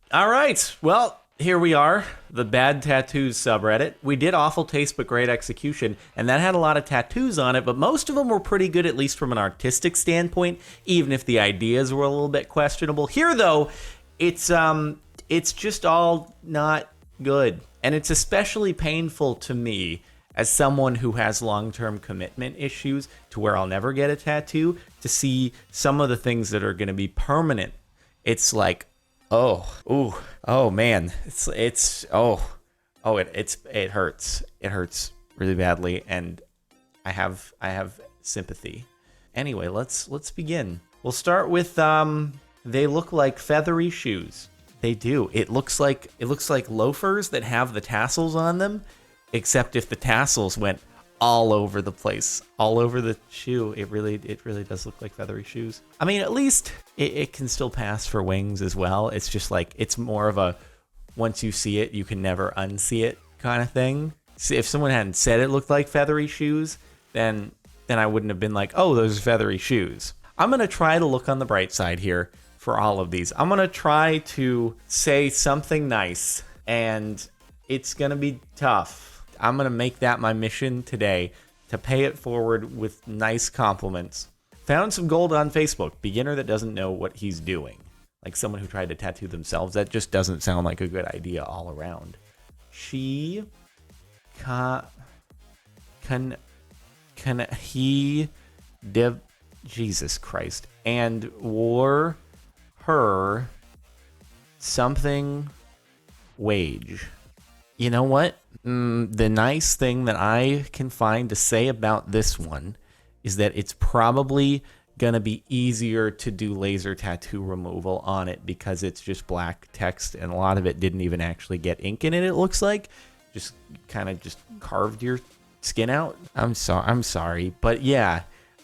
All right. Well, here we are, the Bad Tattoos subreddit. We did Awful Taste but Great Execution, and that had a lot of tattoos on it, but most of them were pretty good, at least from an artistic standpoint, even if the ideas were a little bit questionable. Here, though, it's just all not good. And it's especially painful to me as someone who has long-term commitment issues to where I'll never get a tattoo to see some of the things that are going to be permanent. It's like, oh man, it hurts. It hurts really badly, and I have sympathy. Anyway, let's begin. We'll start with they look like feathery shoes. They do. It looks like loafers that have the tassels on them, except if the tassels went all over the place, all over the shoe. It really does look like feathery shoes. I mean, at least it can still pass for wings as well. It's just like, it's more of a, once you see it, you can never unsee it kind of thing. See, if someone hadn't said it looked like feathery shoes, then I wouldn't have been like, oh, those are feathery shoes. I'm going to try to look on the bright side here for all of these. I'm going to try to say something nice, and it's going to be tough. I'm going to make that my mission today, to pay it forward with nice compliments. Found some gold on Facebook. Beginner that doesn't know what he's doing. Like someone who tried to tattoo themselves. That just doesn't sound like a good idea all around. She Jesus Christ. And wore her something wage. You know what? The nice thing that I can find to say about this one is that it's probably going to be easier to do laser tattoo removal on it because it's just black text, and a lot of it didn't even actually get ink in it, it looks like. Just kind of just carved your skin out. I'm sorry. But yeah,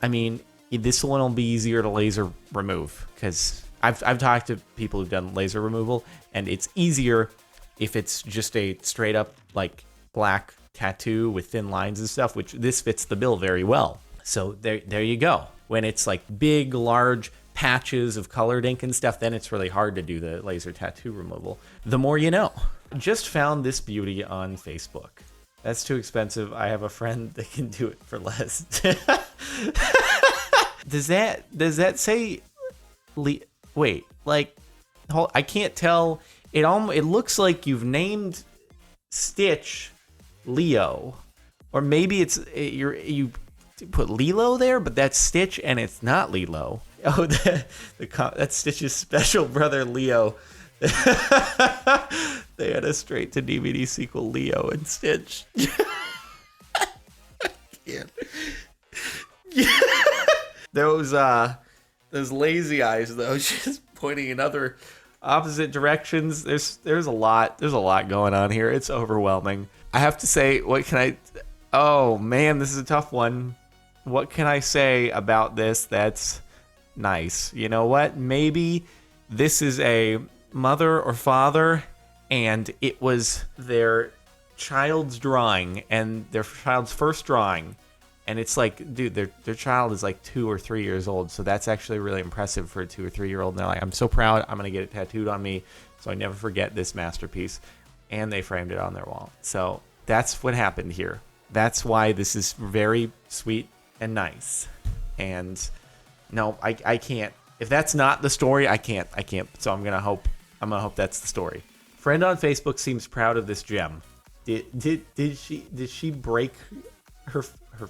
I mean, this one will be easier to laser remove because I've talked to people who've done laser removal, and it's easier if it's just a straight up like black tattoo with thin lines and stuff, which this fits the bill very well. So there you go. When it's like big, large patches of colored ink and stuff, then it's really hard to do the laser tattoo removal. The more you know. Just found this beauty on Facebook. That's too expensive. I have a friend that can do it for less. Does that say? Wait, like, I can't tell. It looks like you've named Stitch Leo, or maybe you put Lilo there, but that's Stitch and it's not Lilo. Oh, that's Stitch's special brother Leo. They had a straight to DVD sequel, Leo and Stitch. Those lazy eyes though, just pointing in other opposite directions. There's a lot going on here. It's overwhelming. I have to say, oh man, this is a tough one. What can I say about this that's nice? You know what? Maybe this is a mother or father, and it was their child's drawing and their child's first drawing. And it's like, dude, their child is like 2 or 3 years old. So that's actually really impressive for a 2 or 3 year old. And they're like, I'm so proud. I'm going to get it tattooed on me so I never forget this masterpiece. And they framed it on their wall. So that's what happened here. That's why this is very sweet and nice. And no, I can't. If that's not the story, I can't. So I'm going to hope that's the story. Friend on Facebook seems proud of this gem. Did she break her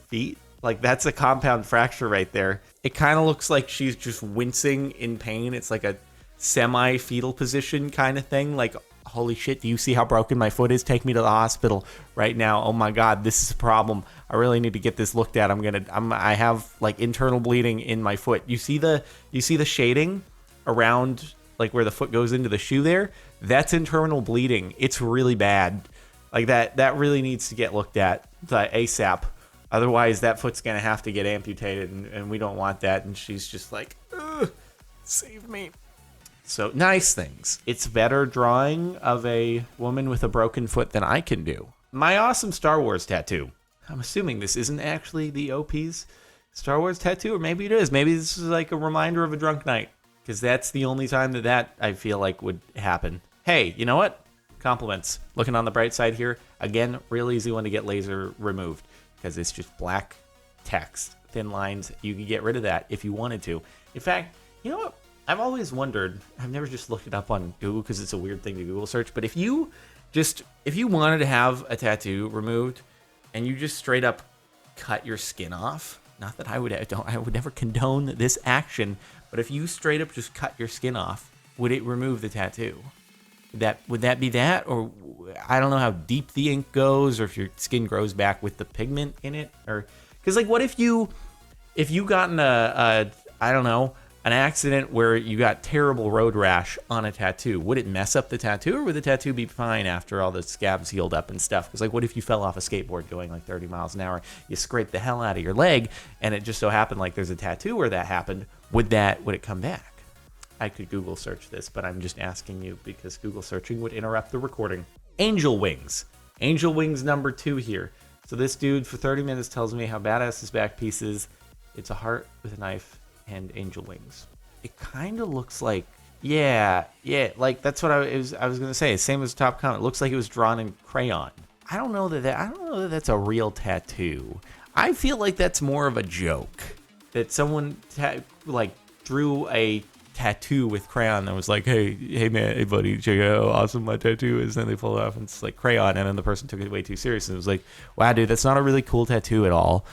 feet? Like, that's a compound fracture right there. It kind of looks like she's just wincing in pain. It's like a semi-fetal position kind of thing. Like, holy shit, do you see how broken my foot is? Take me to the hospital right now. Oh my god, this is a problem. I really need to get this looked at. I have like internal bleeding in my foot. You see the shading around like where the foot goes into the shoe there? That's internal bleeding. It's really bad. Like that really needs to get looked at ASAP. Otherwise, that foot's going to have to get amputated, and we don't want that. And she's just like, ugh, save me. So, nice things. It's better drawing of a woman with a broken foot than I can do. My awesome Star Wars tattoo. I'm assuming this isn't actually the OP's Star Wars tattoo, or maybe it is. Maybe this is like a reminder of a drunk night, because that's the only time that I feel like would happen. hey, you know what? Compliments. Looking on the bright side here, again, real easy one to get laser removed because it's just black text, thin lines. You can get rid of that if you wanted to. In fact, you know what? I've always wondered, I've never just looked it up on Google because it's a weird thing to Google search, but if you wanted to have a tattoo removed and you just straight up cut your skin off, not that I would never condone this action, but if you straight up just cut your skin off, would it remove the tattoo? Would that be that? Or I don't know how deep the ink goes, or if your skin grows back with the pigment in it, or because like what if you got in a I don't know, an accident where you got terrible road rash on a tattoo? Would it mess up the tattoo, or would the tattoo be fine after all the scabs healed up and stuff? Because like, what if you fell off a skateboard going like 30 miles an hour, you scraped the hell out of your leg, and it just so happened like there's a tattoo where that happened? Would it come back? I could Google search this, but I'm just asking you because Google searching would interrupt the recording. Angel wings. Angel wings number 2 here. So this dude for 30 minutes tells me how badass his back piece is. It's a heart with a knife and angel wings. It kind of looks like, yeah, like that's what I was gonna say. Same as the top comment. It looks like it was drawn in crayon. I don't know that that's a real tattoo. I feel like that's more of a joke. That someone drew a tattoo with crayon that was like, hey man, hey buddy, check out how awesome my tattoo is. And then they pull it off and it's like crayon, and then the person took it way too serious and it was like, wow dude, that's not a really cool tattoo at all.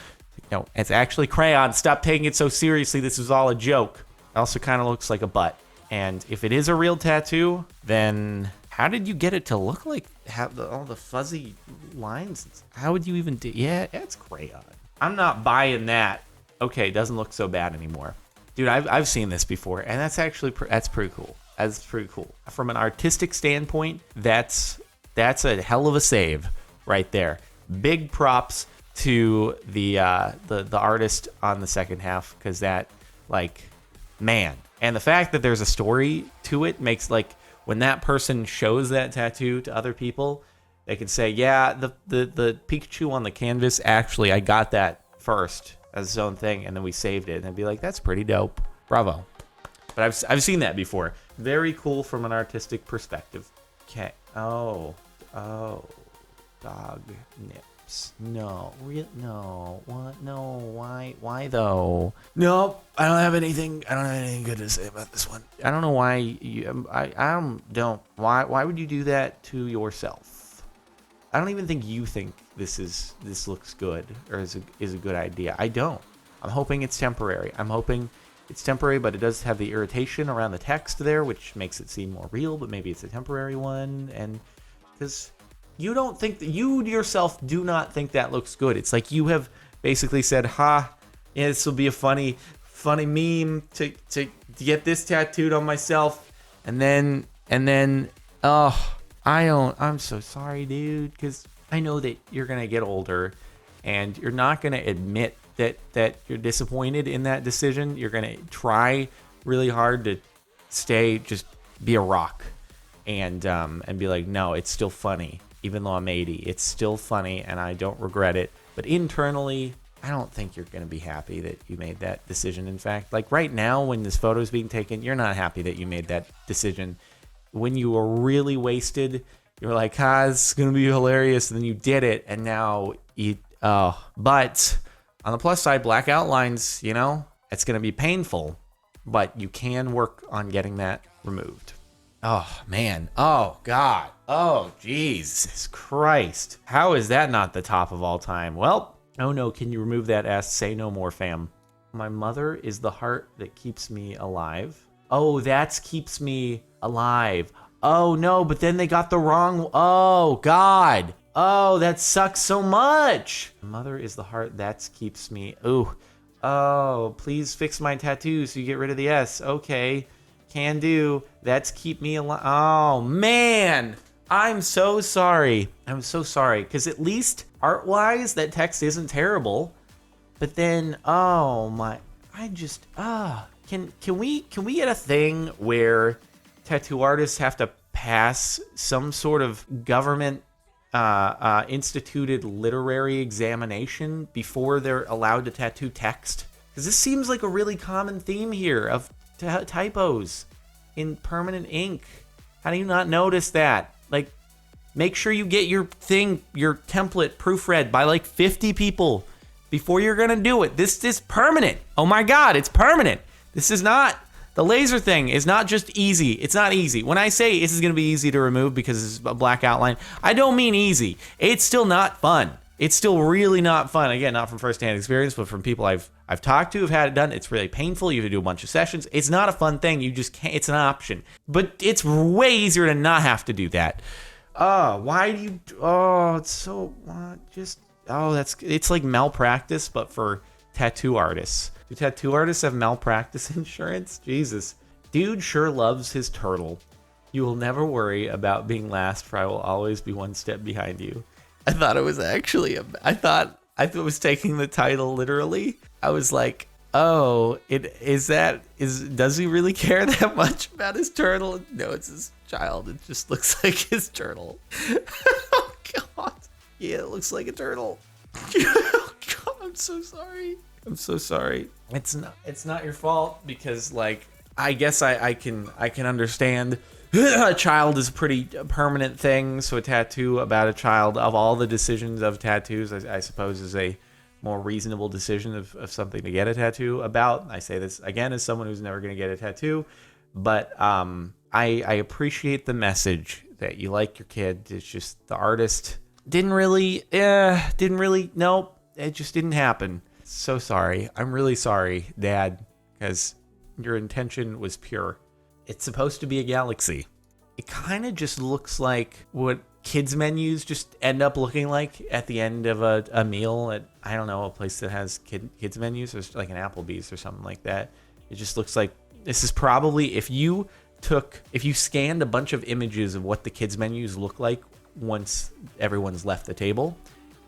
No, it's actually crayon. Stop taking it so seriously. This is all a joke. It also kind of looks like a butt. And if it is a real tattoo, then how did you get it to look like all the fuzzy lines? How would you even do? Yeah, it's crayon. I'm not buying that. Okay, it doesn't look so bad anymore. Dude, I've seen this before, and that's actually that's pretty cool. That's pretty cool. From an artistic standpoint, that's a hell of a save right there. Big props to the artist on the second half, because that, like, man. And the fact that there's a story to it makes, like, when that person shows that tattoo to other people, they can say, yeah, the Pikachu on the canvas, actually, I got that first as its own thing, and then we saved it. And I'd be like, that's pretty dope. Bravo. But I've seen that before. Very cool from an artistic perspective. Okay. Oh. Dog nips. No. No. What? No. Why though? Nope. I don't have anything good to say about this one. I don't know why you. I don't. Why would you do that to yourself? I don't even think you think this looks good or is a good idea. I don't. I'm hoping it's temporary. I'm hoping it's temporary, but it does have the irritation around the text there, which makes it seem more real, but maybe it's a temporary one. And because you don't think that, you yourself do not think that looks good. It's like you have basically said, yeah, this will be a funny meme to get this tattooed on myself. And then, I'm so sorry, dude, because I know that you're going to get older and you're not going to admit that you're disappointed in that decision. You're going to try really hard to just be a rock and be like, no, it's still funny. Even though I'm 80, it's still funny and I don't regret it. But internally, I don't think you're going to be happy that you made that decision. In fact, like right now when this photo is being taken, you're not happy that you made that decision. When you were really wasted, you were like, it's going to be hilarious. And then you did it. And now but on the plus side, Blackout lines, it's going to be painful, but you can work on getting that removed. Oh, man. Oh, God. Oh, Jesus Christ. How is that not the top of all time? Well, oh no, can you remove that S? Say no more, fam. My mother is the heart that keeps me alive. Oh, that's keeps me alive. Oh, no, but then they got the wrong. Oh, God. Oh, that sucks so much. My mother is the heart that keeps me. Oh, please fix my tattoo so you get rid of the S. Okay. Can do. That's keep me alive. Oh, man. I'm so sorry. I'm so sorry. Because at least art-wise, that text isn't terrible. But then, oh, my. Can we get a thing where tattoo artists have to pass some sort of government instituted literary examination before they're allowed to tattoo text? Because this seems like a really common theme here of typos in permanent ink. How do you not notice that? Like, make sure you get your template proofread by like 50 people before you're gonna do it. This is permanent. Oh my God, it's permanent. This is not, the laser thing is not just easy. It's not easy. When I say this is gonna be easy to remove because it's a black outline, I don't mean easy. It's still not fun. It's still really not fun. Again, not from firsthand experience, but from people I've talked to, have had it done. It's really painful. You have to do a bunch of sessions. It's not a fun thing. You just can't, it's an option. But it's way easier to not have to do that. Why do you, it's so, it's like malpractice, but for tattoo artists. Do tattoo artists have malpractice insurance? Jesus. Dude sure loves his turtle. You will never worry about being last, for I will always be one step behind you. I thought it was actually, I thought it was taking the title literally. I was like, oh, does he really care that much about his turtle? No, it's his child. It just looks like his turtle. Oh, God. Yeah, it looks like a turtle. Oh, God, I'm so sorry. I'm so sorry. It's not your fault because, like, I guess I can understand. A child is a pretty permanent thing, so a tattoo about a child, of all the decisions of tattoos, I suppose is a more reasonable decision of something to get a tattoo about. I say this again as someone who's never going to get a tattoo, but I appreciate the message that you like your kid. It's just the artist didn't really, nope, it just didn't happen. So sorry. I'm really sorry, Dad, because your intention was pure. It's supposed to be a galaxy. It kind of just looks like what kids menus just end up looking like at the end of a meal at, I don't know, a place that has kids menus, or like an Applebee's or something like that. It just looks like, this is probably, if you scanned a bunch of images of what the kids menus look like once everyone's left the table,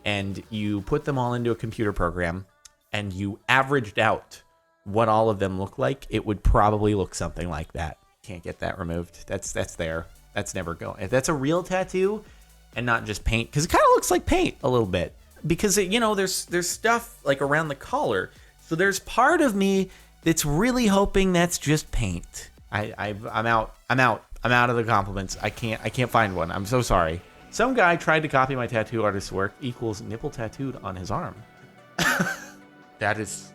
and you put them all into a computer program, and you averaged out what all of them look like, it would probably look something like that. Can't get that removed. That's there. That's never going. If that's a real tattoo and not just paint, because it kind of looks like paint a little bit, because it, there's stuff like around the collar. So there's part of me that's really hoping that's just paint. I'm out of the compliments. I can't find one. I'm so sorry. Some guy tried to copy my tattoo artist's work equals nipple tattooed on his arm. That's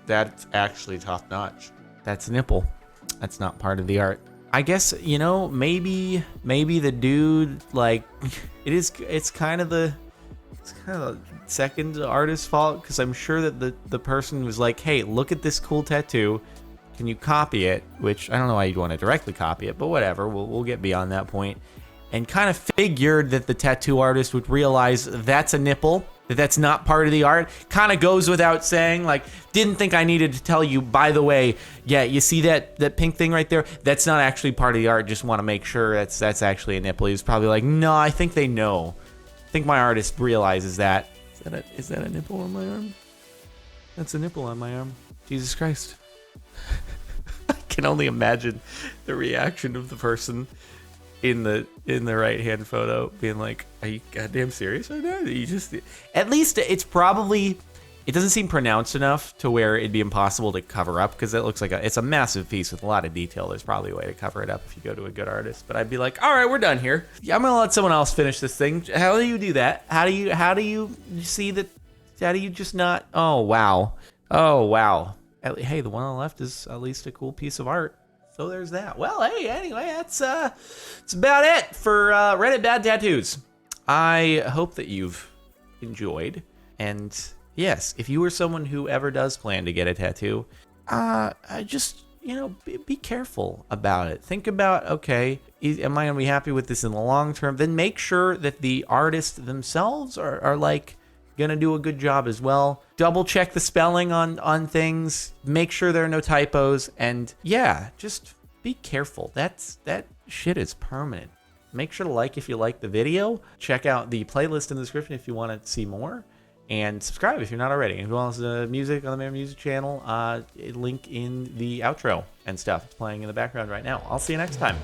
actually top notch. That's nipple. That's not part of the art. I guess, maybe the dude, like, it's kind of the second artist's fault, because I'm sure that the person was like, hey, look at this cool tattoo. Can you copy it? Which I don't know why you'd want to directly copy it, but whatever. We'll get beyond that point. And kind of figured that the tattoo artist would realize that's a nipple, that's not part of the art. Kind of goes without saying, like, didn't think I needed to tell you, by the way, yeah, you see that pink thing right there? That's not actually part of the art. Just want to make sure that's actually a nipple. He was probably like, no, I think they know. I think my artist realizes that. Is that a nipple on my arm? That's a nipple on my arm. Jesus Christ. I can only imagine the reaction of the person in the right hand photo being like, are you goddamn serious right now? You just, at least it's probably, it doesn't seem pronounced enough to where it'd be impossible to cover up, because it looks like it's a massive piece with a lot of detail. There's probably a way to cover it up if you go to a good artist, but I'd be like, all right, we're done here. Yeah, I'm gonna let someone else finish this thing. How do you do that? How do you see that? How do you just not? Oh wow. Hey, the one on the left is at least a cool piece of art. So there's that. Well, hey, anyway, that's about it for Reddit Bad Tattoos. I hope that you've enjoyed. And yes, if you are someone who ever does plan to get a tattoo, just, be careful about it. Think about, okay, am I going to be happy with this in the long term? Then make sure that the artists themselves are like, gonna do a good job as well. Double check the spelling on things, make sure there are no typos, and yeah, just be careful. That shit is permanent. Make sure to like if you like the video. Check out the playlist in the description if you want to see more, and subscribe if you're not already. If you want to listen to music on the Mayor Music channel, link in the outro and stuff. It's playing in the background right now. I'll see you next time.